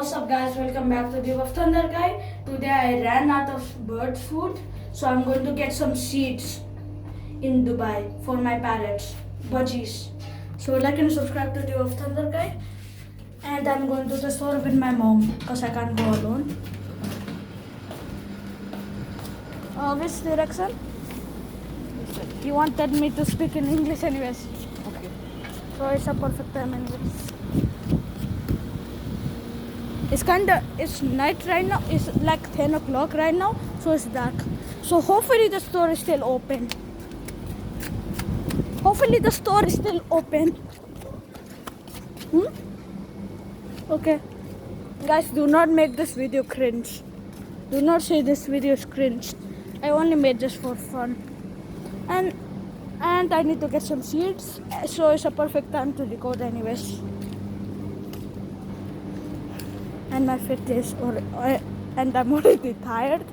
What's up guys, welcome back to the of Thunder Guy. Today I ran out of bird food, so I'm going to get some seeds in Dubai for my parrots, budgies. So like and subscribe to the of Thunder Guy. And I'm going to the store with my mom because I can't go alone. Which direction? You wanted me to speak in English anyways. Okay. So it's a perfect time anyways. It's night right now. It's like 10 o'clock right now, so it's dark. So hopefully the store is still open. Okay. Guys, do not make this video cringe. Do not say this video is cringe. I only made this for fun. And I need to get some seeds, so it's a perfect time to record anyways. And my feet is and I'm already tired,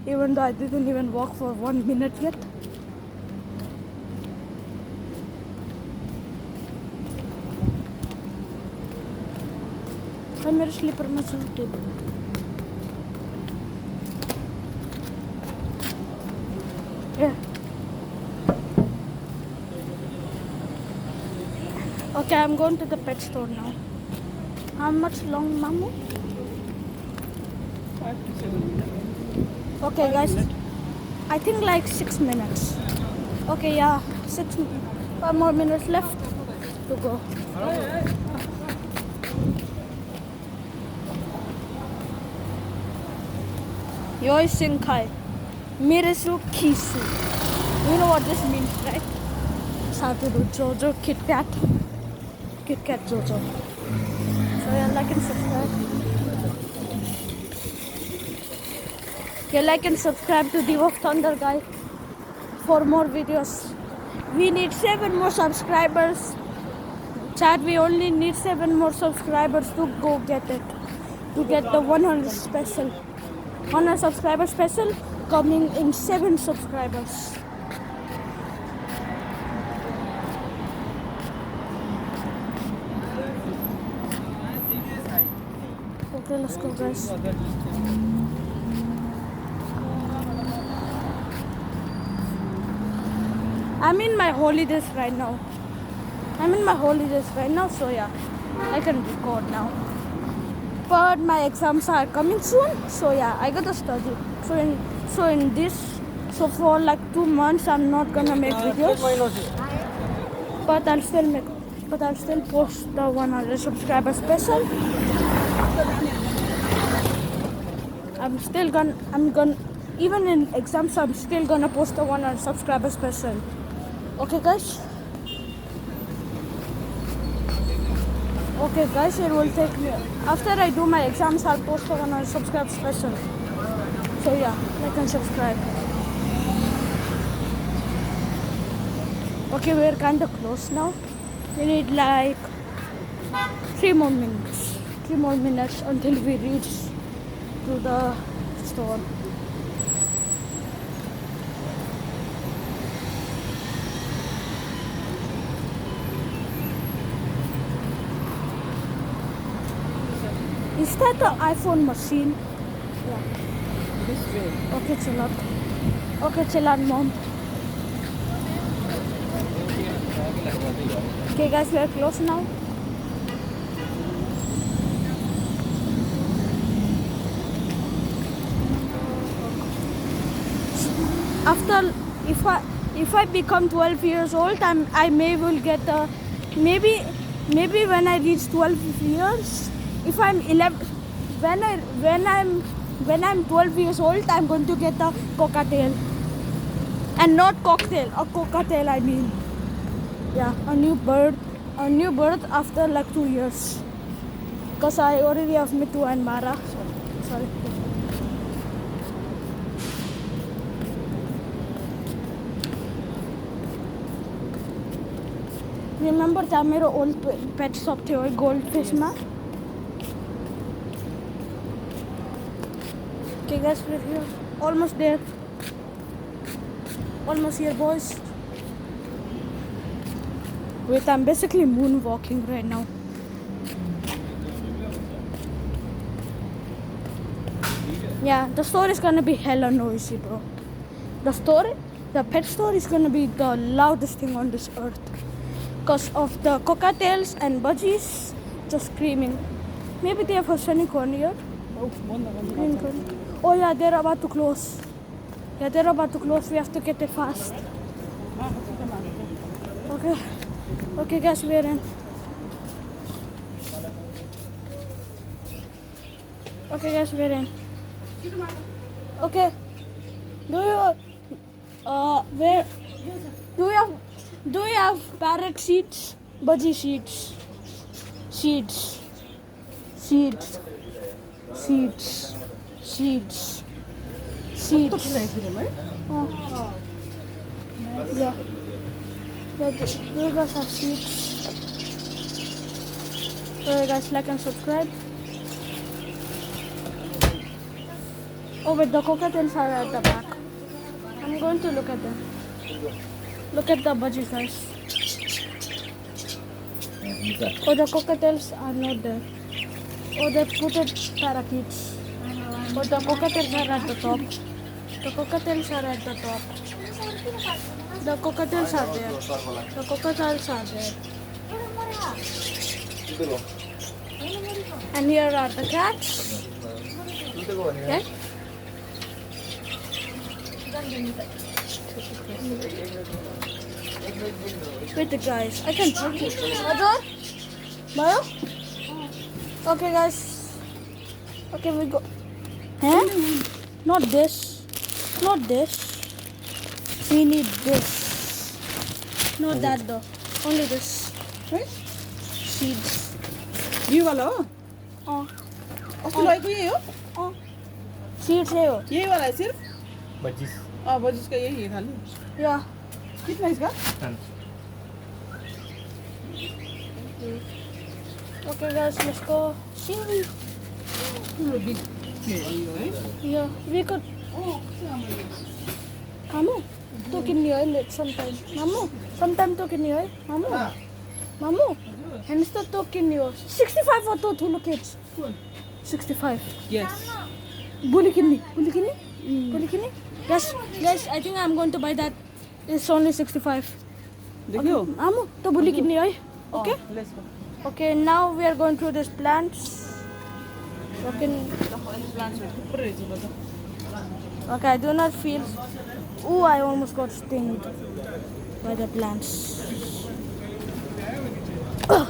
even though I didn't even walk for 1 minute yet. I'm मेरे sleeper में चलती हूँ. Yeah. Okay, I'm going to the pet store now. How much long, Mamu? 5 to 7 minutes. Okay, guys. I think like 6 minutes. Okay, yeah, 5 more minutes left to go. Yoi Sinkai. Miresu Kisu. You know what this means, right? Satoru Jojo Kit Kat. Kit Kat Jojo. So yeah, like and subscribe. Okay, like and subscribe to the of Thunder Guy for more videos. We need 7 more subscribers. Chat, we only need 7 more subscribers to go get it. To get the 100 special. 100 subscriber special coming in 7 subscribers. Okay, let's go guys. I'm in my holidays right now. So yeah, I can record now. But my exams are coming soon, so yeah, I gotta study. So for like 2 months, I'm not gonna make videos. But I'll still post the 100 subscriber special. Even in exams, I'm still gonna post the 100 subscriber special. Okay, guys. Okay, guys, it will take me. After I do my exams, I'll post the 100 subscribe special. So yeah, like and subscribe. Okay, we're kind of close now. We need like 3 more minutes. 3 more minutes until we reach to the store. Is that the iPhone machine? Yeah. This way. Okay, chill out. Okay, chill out, mom. Okay, guys, we are close now. After, if I become 12 years old, I will get a maybe when I reach 12 years. If I'm 11, when I'm 12 years old, I'm going to get a cocktail, and not cocktail, a cocktail. I mean, yeah, a new bird after like 2 years, because I already have Mitu and Mara. Sorry. Remember that my old pet shop was goldfish ma? Okay guys, we're here. Almost there. Almost here, boys. Wait, I'm basically moonwalking right now. Yeah, the store is gonna be hella noisy, bro. The pet store is gonna be the loudest thing on this earth. Because of the cocktails and budgies just screaming. Maybe they have a unicorn here. Unicorn. Oh yeah, they're about to close. Yeah, they're about to close. We have to get it fast. Okay. Okay, guys, we're in. Okay, guys, we're in. Okay. Do you where do you have parrot seeds? Budgie seeds. Seeds. Seeds. Seeds. Seeds. Seeds. Oh. Yeah. Yeah, do you guys have seeds? So guys, like and subscribe. Oh wait, the cocktails are at the back. I'm going to look at them. Look at the budgies, guys. Oh, the cocktails are not there. Oh, they put it parakeets. Oh, the cocktails are at the top. The cocktails are at the top. The cocktails are there. The cocktails are there. And here are the cats. Okay. Wait, guys. I can check it. Bio? Okay, guys. Okay, we go. Huh? Not this. Not this. We need this. Not that though. Only this. Right? Seeds. You वाला हो? Oh. अस्ति लगेको यही हो? Oh. Seeds है वो. यही वाला है सिर्फ? budgies. बजिस का यही है खाली. Yeah. कितना इसका? Okay, guys. Let's go. See. Big Yeah. We could. Mamu, tu kini oil late sometime. Mamu, sometime tu kini oil. Mamu, mamu. And it's the tu kini oil. 65 for two thulu kids. 65. Yes. Bully kini, bully kini, bully kini. Yes, yes. I think I'm going to buy that. It's only 65. देखियो. Mamu, tu bully kini oil. Okay. Let's go. Okay. Now we are going through these plants. Okay. Okay. I do not feel. Ooh, I almost got stung by the plants. Ugh.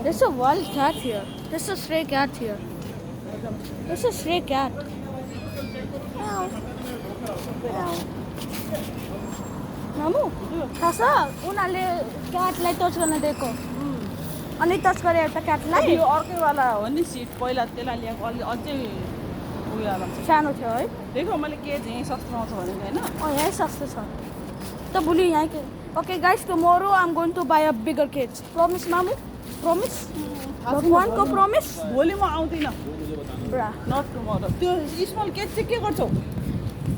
There's a wild cat here. There's a stray cat here. There's a stray cat. Meow. Meow. Mamu, थाहा छ उनीहरूले क्याटलाई touch गर्न दिएको अनि touch गरे एउटा क्याटलाई यो अर्कै वाला हो नि सिट पहिला त्यसलाई ल्याएको अलि अझै उयो वाला छ. सानो थियो है देखो मैले के चाहिँ सस्तो आउँछ भनेको हैन. Oh, यही सस्तो छ त भोलि यहाँ के. Okay, guys, tomorrow I'm going to buy a bigger cage. Promise, Mamu? Promise? भगवानको promise? भोलि म आउँदिन. Bruh. नट टुमरो. त्यो स्मल केज चाहिँ के गर्छौ?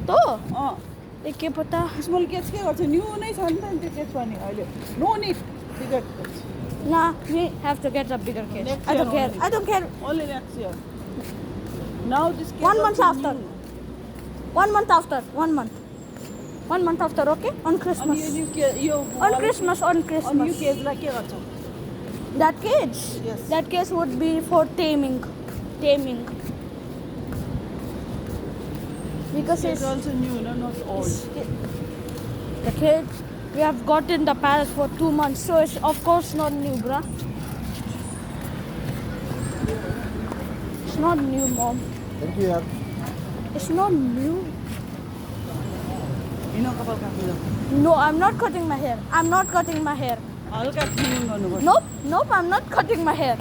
तो अँ ए के पता. स्मल केज के गर्छ? न्यू नै छ नि त त्यो केज पनि अहिले. No need bigger cage. Nah, we have to get a bigger cage. Next I don't year care. I don't care. Only next year. Now this cage 1 month also after. new. 1 month after. 1 month. 1 month after, okay? On अनि Christmas. Yo On Christmas, on अनि यो Christmas. केजलाई के गर्छौ? That cage? Yes. That cage would be for taming. Taming. Because It's it's also new, no, not old. the cage we have got in the palace for 2 months, so it's of course not new, bruh. It's not new, mom. Thank you. It's not new. You know कपाल काट्नु. No, I'm not cutting my hair. I'm not cutting my hair. हल्का ट्रिमिङ गर्नुपर्छ. Nope, nope, I'm not cutting my hair.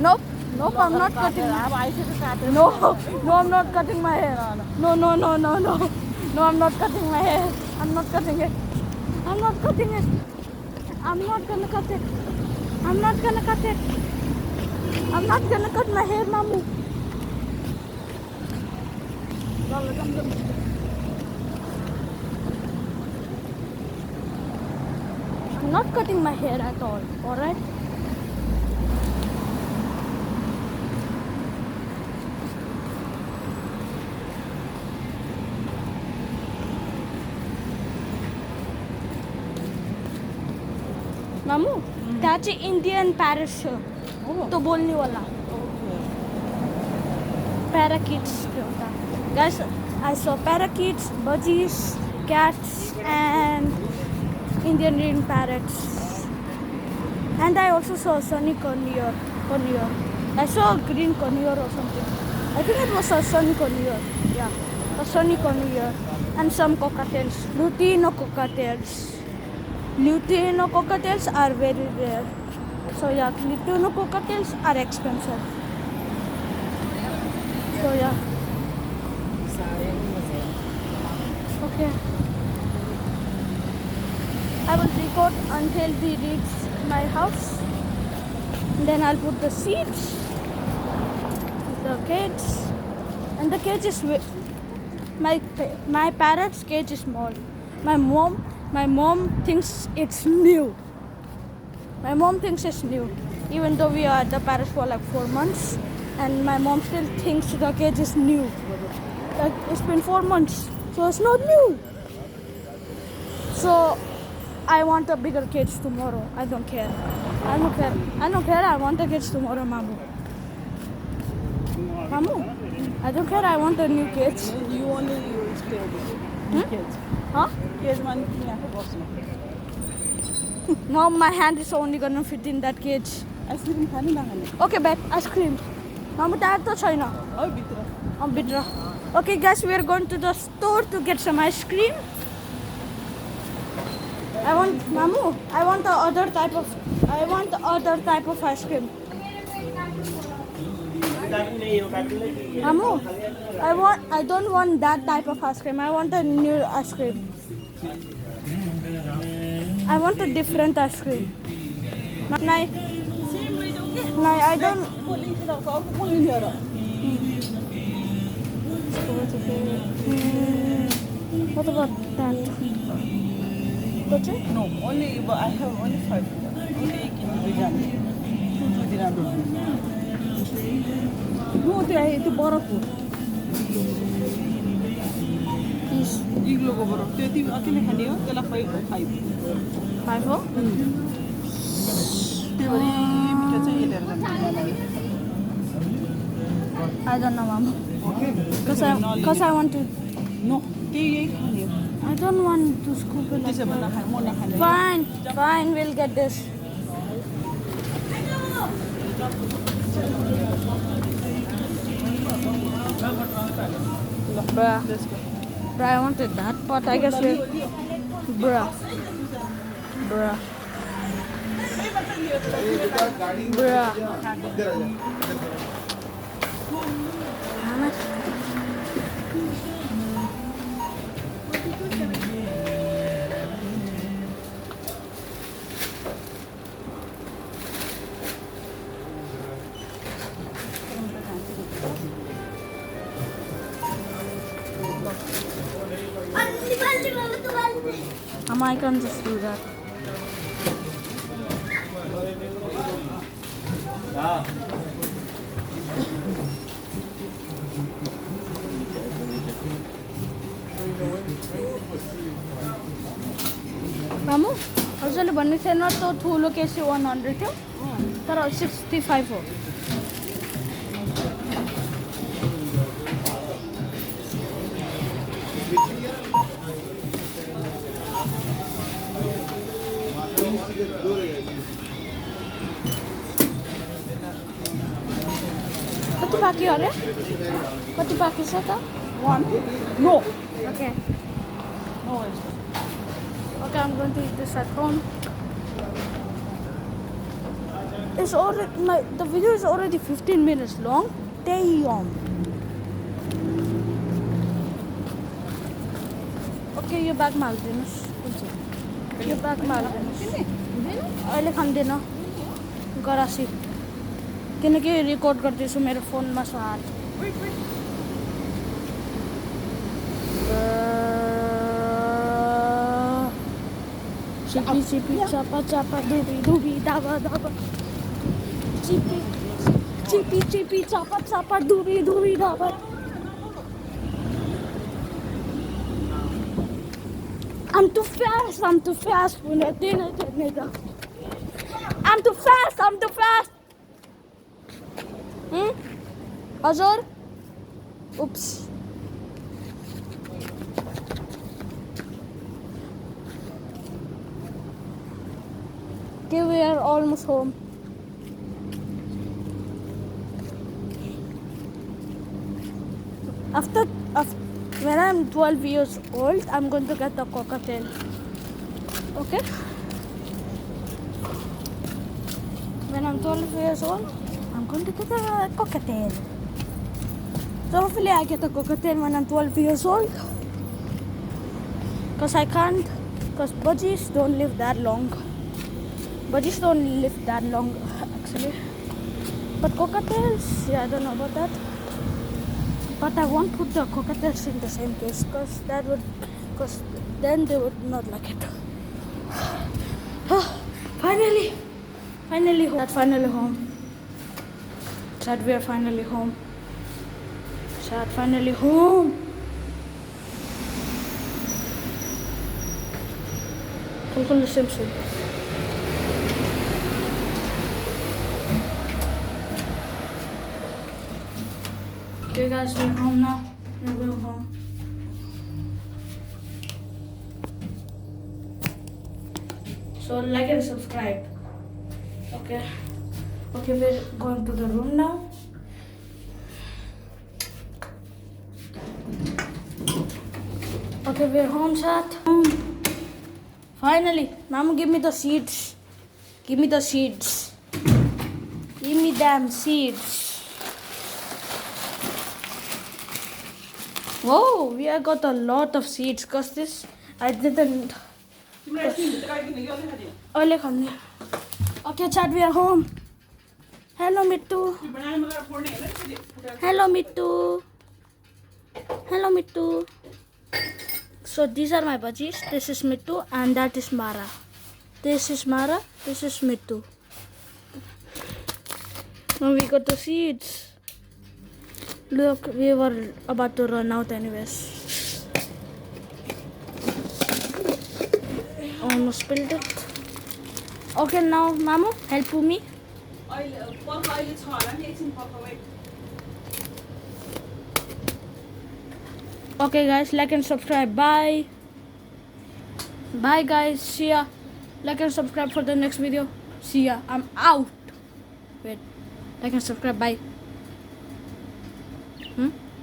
Nope, nope, I'm not cutting my अब आइसक्यो काटेर. No, no, I'm not cutting my hair. No, no, no, no, no. No, I'm not cutting my hair. I'm not cutting it. I'm not cutting it. I'm not gonna cut it. I'm not gonna cut it. I'm not gonna cut my hair, Mamu. I'm not cutting my hair at all, alright? मामू त्यहाँ चाहिँ Indian प्यारेट छ Oh. त्यो बोल्नेवाला Okay. parakeets एउटा guys I saw parakeets budgies cats and Indian green parrots and I also saw sunny conure I saw a green conure or something I think it was a sunny conure yeah a sunny conure and some cockatiels Lutino cockatiels are very rare so yeah Lutino cockatiels are expensive so yeah okay I will record until we reach my house then I'll put the seats the cage and the cage is my parrot's cage is small my mom thinks it's new even though we are at the parrots for like 4 months and my mom still thinks the cage is new like it's been 4 months so it's not new so I want a bigger cage tomorrow I don't care I want a cage tomorrow mamu I don't care I want a new cage You only use cage. Cage. huh Cage man यहाँ बस्नु. Mom, my hand is only gonna fit in that cage. Ice cream खाने नखाने. Okay, babe, ice cream. Mamu, that to छैन. Oh, भित्र. Bidra. Okay, guys, we are going to the store to get some ice cream. I want the other type of ice cream. Mamu, I don't want that type of ice cream. I want a new ice cream. I want a different ice cream. No, I don't. What about that? Budget? No, only I have only 5. Only एक individual. Two dinner. No, त्यो बरफको. इग्लोको बरफ. त्यो तिमी अकेले खाने हो? त्यसलाई 5. 5 हो? त्यो भरि मिठो चाहिँ हेरेर जान्छ. I don't know, Mom. Okay. Because I want to. No, त्यही खाने हो. I don't want to scoop it. त्यसो भने नखाने, म नखाने. Fine, we'll get this. Bruh. Let's go. Bruh, I wanted that, but I guess we're. Bruh. Bruh. Damn it. I can just do that. Mamu, हजुरले भन्नु थिएन त्यो ठुलो केसी 100 थियो तर 65 हो. कति बाँकी हो रे? कति बाँकी छ त? 1. No. Okay. No worries. Okay, I'm going to eat this at home. It's already the video is already 15 minutes long. Damn. Okay, यो ब्यागमा हालिदिनुहोस्. यो ब्यागमा हालिदिनुहोस्. अहिले खाँदैन. गरासी. किनकि रेकर्ड गर्दैछु मेरो फोनमा छ हात. Chippy, chapa, dooby, daba. Chippy, chapa, dooby, daba. I'm too fast. I'm too fast. I'm too fast. Azor? Oops. Okay, we are almost home. After when I'm 12 years old, I'm going to get a cocktail. Okay? When I'm 12 years old, I'm going to get a cocktail. So hopefully I get a cocktail when I'm 12 years old. Because I can't. Because budgies don't live that long. Budgies don't live that long, actually. But cocktails, yeah, I don't know about that. But I won't put the cocktails in the same case. Because then they would not like it. Finally home. That's finally home. Chad, we are finally home. Chad, finally home. Kul Simpson. Okay guys, we're home now. We're going home. So like and subscribe. Okay, we're going to the room now. Okay, we're home, chat. Finally, Mama, give me the seeds. Give me the seeds. Give me damn seeds. Whoa, we have got a lot of seeds because this I didn't. Okay, chat, we are home. Hello, Mittu. Hello, Mittu. Hello, Mittu. So these are my budgies. This is Mittu and that is Mara. This is Mara. This is Mittu. Now we got the seeds. Look, we were about to run out anyways. Almost spilled it. Okay, now Mamu, help me. Okay guys, like and subscribe. Bye. Bye guys. See ya. Like and subscribe for the next video. See ya. I'm out. Wait. Like and subscribe. Bye.